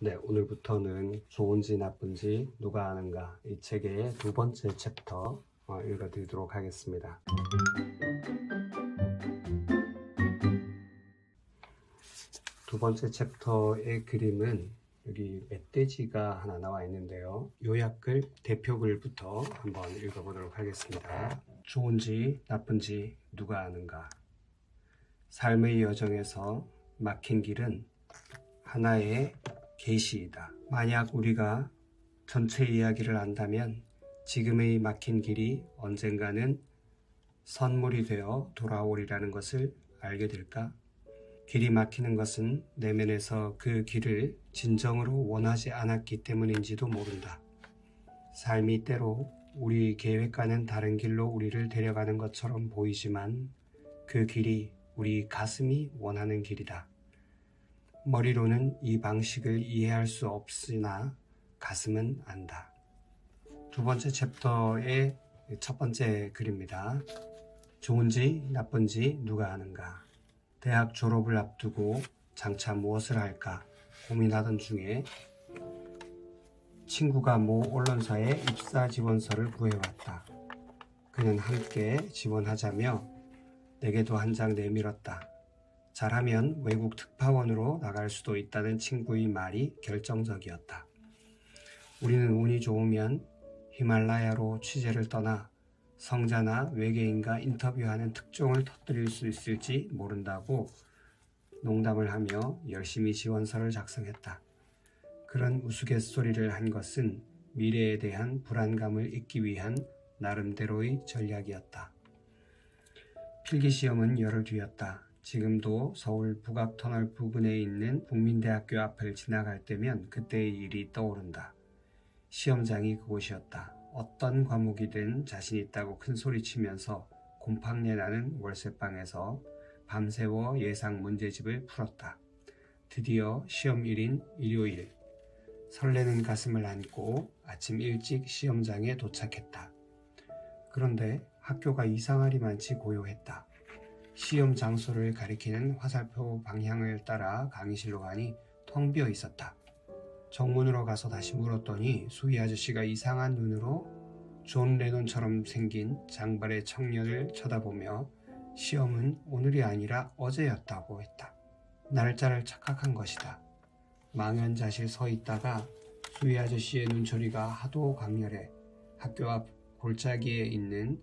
네, 오늘부터는 좋은지 나쁜지 누가 아는가 이 책의 두 번째 챕터 읽어드리도록 하겠습니다. 두 번째 챕터의 그림은 여기 멧돼지가 하나 나와 있는데요. 요약글, 대표글부터 한번 읽어보도록 하겠습니다. 좋은지 나쁜지 누가 아는가. 삶의 여정에서 막힌 길은 하나의 계시이다. 만약 우리가 전체 이야기를 안다면 지금의 막힌 길이 언젠가는 선물이 되어 돌아오리라는 것을 알게 될까? 길이 막히는 것은 내면에서 그 길을 진정으로 원하지 않았기 때문인지도 모른다. 삶이 때로 우리 계획과는 다른 길로 우리를 데려가는 것처럼 보이지만 그 길이 우리 가슴이 원하는 길이다. 머리로는 이 방식을 이해할 수 없으나 가슴은 안다. 두 번째 챕터의 첫 번째 글입니다. 좋은지 나쁜지 누가 아는가. 대학 졸업을 앞두고 장차 무엇을 할까 고민하던 중에 친구가 모 언론사에 입사 지원서를 구해왔다. 그는 함께 지원하자며 내게도 한 장 내밀었다. 잘하면 외국 특파원으로 나갈 수도 있다는 친구의 말이 결정적이었다. 우리는 운이 좋으면 히말라야로 취재를 떠나 성자나 외계인과 인터뷰하는 특종을 터뜨릴 수 있을지 모른다고 농담을 하며 열심히 지원서를 작성했다. 그런 우스갯소리를 한 것은 미래에 대한 불안감을 잊기 위한 나름대로의 전략이었다. 필기시험은 열흘 뒤였다. 지금도 서울 북악터널 부근에 있는 국민대학교 앞을 지나갈 때면 그때의 일이 떠오른다. 시험장이 그곳이었다. 어떤 과목이든 자신 있다고 큰 소리치면서 곰팡내 나는 월세방에서 밤새워 예상 문제집을 풀었다. 드디어 시험일인 일요일. 설레는 가슴을 안고 아침 일찍 시험장에 도착했다. 그런데 학교가 이상하리만치 고요했다. 시험 장소를 가리키는 화살표 방향을 따라 강의실로 가니 텅 비어 있었다. 정문으로 가서 다시 물었더니 수희 아저씨가 이상한 눈으로 존 레논처럼 생긴 장발의 청년을 쳐다보며 시험은 오늘이 아니라 어제였다고 했다. 날짜를 착각한 것이다. 망연자실 서 있다가 수희 아저씨의 눈초리가 하도 강렬해 학교 앞 골짜기에 있는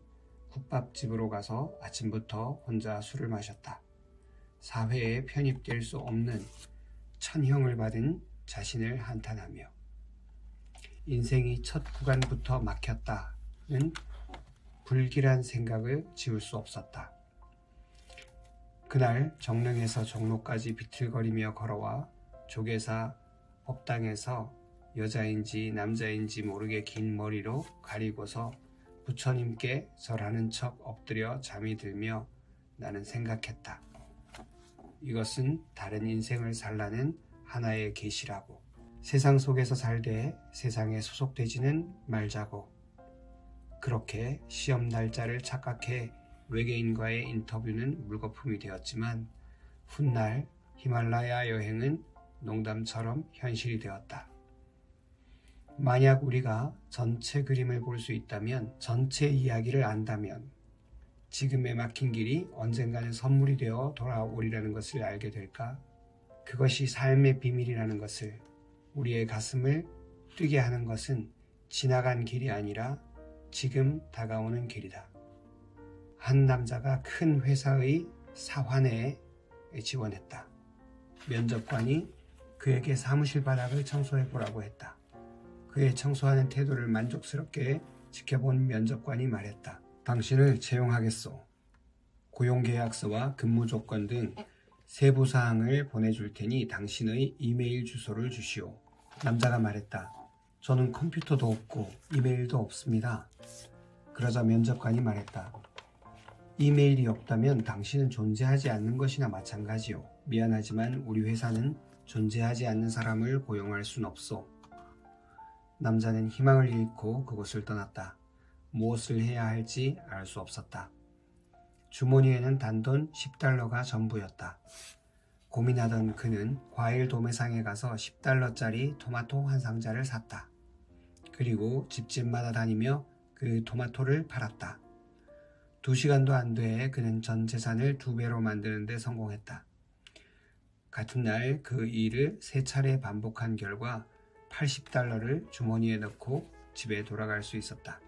국밥집으로 가서 아침부터 혼자 술을 마셨다. 사회에 편입될 수 없는 천형을 받은 자신을 한탄하며 인생이 첫 구간부터 막혔다는 불길한 생각을 지울 수 없었다. 그날 정릉에서 종로까지 비틀거리며 걸어와 조계사 법당에서 여자인지 남자인지 모르게 긴 머리로 가리고서 부처님께 절하는 척 엎드려 잠이 들며 나는 생각했다. 이것은 다른 인생을 살라는 하나의 계시라고. 세상 속에서 살되 세상에 소속되지는 말자고. 그렇게 시험 날짜를 착각해 외계인과의 인터뷰는 물거품이 되었지만 훗날 히말라야 여행은 농담처럼 현실이 되었다. 만약 우리가 전체 그림을 볼 수 있다면, 전체 이야기를 안다면 지금에 막힌 길이 언젠가는 선물이 되어 돌아오리라는 것을 알게 될까? 그것이 삶의 비밀이라는 것을, 우리의 가슴을 뛰게 하는 것은 지나간 길이 아니라 지금 다가오는 길이다. 한 남자가 큰 회사의 사환에 지원했다. 면접관이 그에게 사무실 바닥을 청소해 보라고 했다. 그의 청소하는 태도를 만족스럽게 지켜본 면접관이 말했다. 당신을 채용하겠소. 고용계약서와 근무조건 등 세부사항을 보내줄 테니 당신의 이메일 주소를 주시오. 남자가 말했다. 저는 컴퓨터도 없고 이메일도 없습니다. 그러자 면접관이 말했다. 이메일이 없다면 당신은 존재하지 않는 것이나 마찬가지요. 미안하지만 우리 회사는 존재하지 않는 사람을 고용할 순 없소. 남자는 희망을 잃고 그곳을 떠났다. 무엇을 해야 할지 알 수 없었다. 주머니에는 단돈 $10가 전부였다. 고민하던 그는 과일 도매상에 가서 $10짜리 토마토 한 상자를 샀다. 그리고 집집마다 다니며 그 토마토를 팔았다. 2시간도 안 돼 그는 전 재산을 2배로 만드는 데 성공했다. 같은 날 그 일을 3차례 반복한 결과 $80를 주머니에 넣고 집에 돌아갈 수 있었다.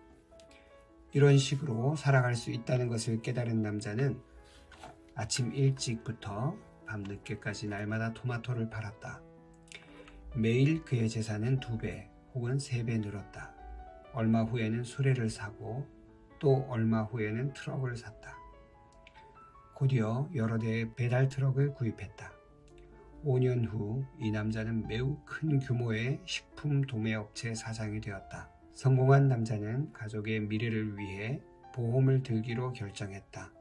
이런 식으로 살아갈 수 있다는 것을 깨달은 남자는 아침 일찍부터 밤늦게까지 날마다 토마토를 팔았다. 매일 그의 재산은 2배 혹은 3배 늘었다. 얼마 후에는 수레를 사고 또 얼마 후에는 트럭을 샀다. 곧이어 여러 대의 배달 트럭을 구입했다. 5년 후 이 남자는 매우 큰 규모의 식품 도매업체 사장이 되었다. 성공한 남자는 가족의 미래를 위해 보험을 들기로 결정했다.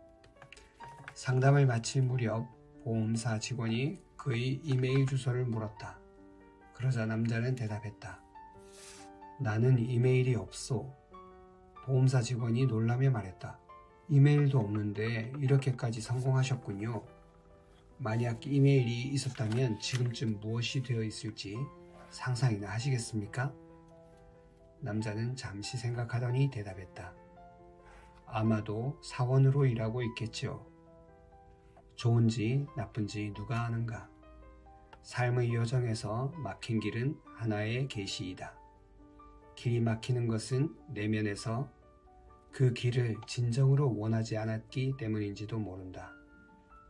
상담을 마칠 무렵 보험사 직원이 그의 이메일 주소를 물었다. 그러자 남자는 대답했다. 나는 이메일이 없소. 보험사 직원이 놀라며 말했다. 이메일도 없는데 이렇게까지 성공하셨군요. 만약 이메일이 있었다면 지금쯤 무엇이 되어 있을지 상상이나 하시겠습니까? 남자는 잠시 생각하더니 대답했다. 아마도 사원으로 일하고 있겠지요. 좋은지 나쁜지 누가 아는가. 삶의 여정에서 막힌 길은 하나의 계시이다. 길이 막히는 것은 내면에서 그 길을 진정으로 원하지 않았기 때문인지도 모른다.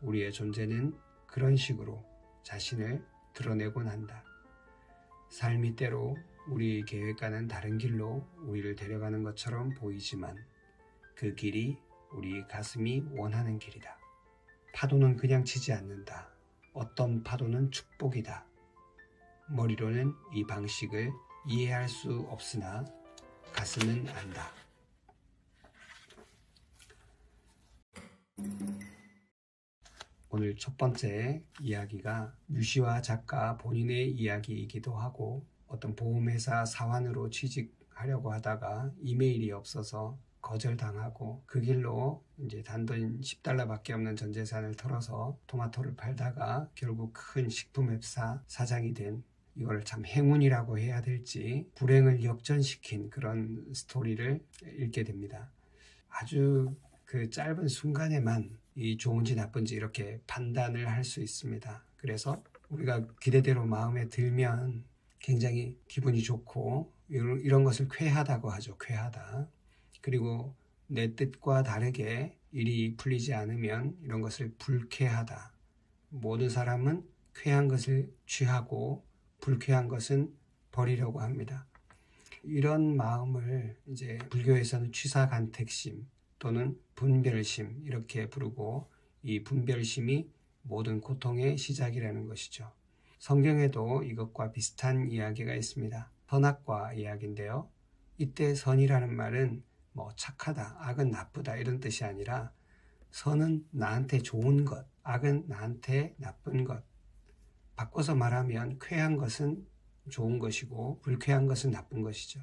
우리의 존재는 그런 식으로 자신을 드러내곤 한다. 삶이 때로 우리의 계획과는 다른 길로 우리를 데려가는 것처럼 보이지만 그 길이 우리 가슴이 원하는 길이다. 파도는 그냥 치지 않는다. 어떤 파도는 축복이다. 머리로는 이 방식을 이해할 수 없으나 가슴은 안다. 오늘 첫 번째 이야기가 유시와 작가 본인의 이야기이기도 하고 어떤 보험회사 사원으로 취직하려고 하다가 이메일이 없어서 거절당하고 그 길로 이제 단돈 $10밖에 없는 전 재산을 털어서 토마토를 팔다가 결국 큰 식품회사 사장이 된 이걸 참 행운이라고 해야 될지 불행을 역전시킨 그런 스토리를 읽게 됩니다. 아주 그 짧은 순간에만 이 좋은지 나쁜지 이렇게 판단을 할 수 있습니다. 그래서 우리가 기대대로 마음에 들면 굉장히 기분이 좋고 이런 것을 쾌하다고 하죠. 쾌하다. 그리고 내 뜻과 다르게 일이 풀리지 않으면 이런 것을 불쾌하다. 모든 사람은 쾌한 것을 취하고 불쾌한 것은 버리려고 합니다. 이런 마음을 이제 불교에서는 취사간택심 또는 분별심 이렇게 부르고 이 분별심이 모든 고통의 시작이라는 것이죠. 성경에도 이것과 비슷한 이야기가 있습니다. 선악과 이야기인데요. 이때 선이라는 말은 착하다, 악은 나쁘다 이런 뜻이 아니라 선은 나한테 좋은 것, 악은 나한테 나쁜 것. 바꿔서 말하면 쾌한 것은 좋은 것이고 불쾌한 것은 나쁜 것이죠.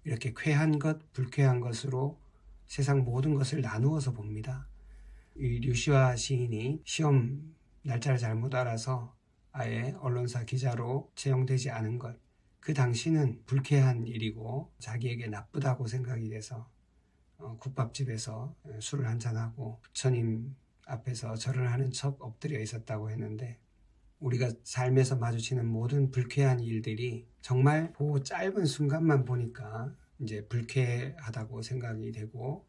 이렇게 쾌한 것, 불쾌한 것으로 세상 모든 것을 나누어서 봅니다. 이 류시화 시인이 시험 날짜를 잘못 알아서 아예 언론사 기자로 채용되지 않은 것, 그 당시는 불쾌한 일이고 자기에게 나쁘다고 생각이 돼서 국밥집에서 술을 한잔하고 부처님 앞에서 절을 하는 척 엎드려 있었다고 했는데 우리가 삶에서 마주치는 모든 불쾌한 일들이 정말 그 짧은 순간만 보니까 이제 불쾌하다고 생각이 되고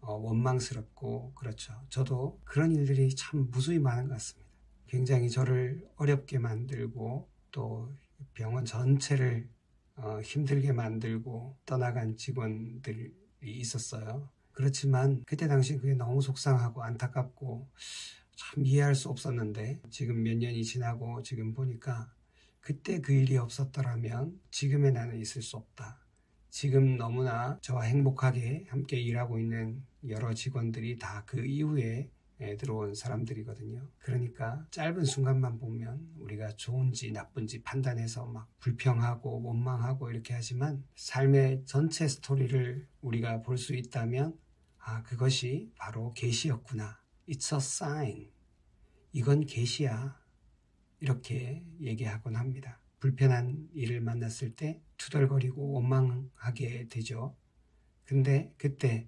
원망스럽고 그렇죠. 저도 그런 일들이 참 무수히 많은 것 같습니다. 굉장히 저를 어렵게 만들고 또 병원 전체를 힘들게 만들고 떠나간 직원들이 있었어요. 그렇지만 그때 당시 그게 너무 속상하고 안타깝고 참 이해할 수 없었는데 지금 몇 년이 지나고 지금 보니까 그때 그 일이 없었더라면 지금의 나는 있을 수 없다. 지금 너무나 저와 행복하게 함께 일하고 있는 여러 직원들이 다 그 이후에 들어온 사람들이거든요. 그러니까 짧은 순간만 보면 우리가 좋은지 나쁜지 판단해서 막 불평하고 원망하고 이렇게 하지만 삶의 전체 스토리를 우리가 볼 수 있다면 그것이 바로 계시였구나. It's a sign. 이건 계시야. 이렇게 얘기하곤 합니다. 불편한 일을 만났을 때 투덜거리고 원망하게 되죠. 근데 그때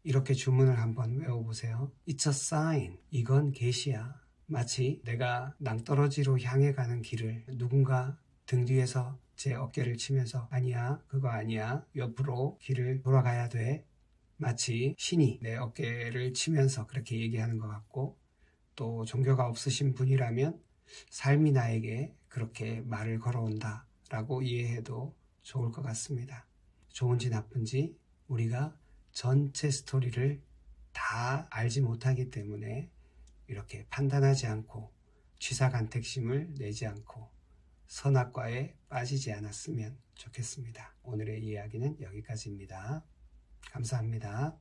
이렇게 주문을 한번 외워보세요. It's a sign. 이건 계시야. 마치 내가 낭떠러지로 향해 가는 길을 누군가 등 뒤에서 제 어깨를 치면서 아니야, 그거 아니야. 옆으로 길을 돌아가야 돼. 마치 신이 내 어깨를 치면서 그렇게 얘기하는 것 같고, 또 종교가 없으신 분이라면 삶이 나에게 그렇게 말을 걸어온다 라고 이해해도 좋을 것 같습니다. 좋은지 나쁜지 우리가 전체 스토리를 다 알지 못하기 때문에 이렇게 판단하지 않고 취사간택심을 내지 않고 선악과에 빠지지 않았으면 좋겠습니다. 오늘의 이야기는 여기까지입니다. 감사합니다.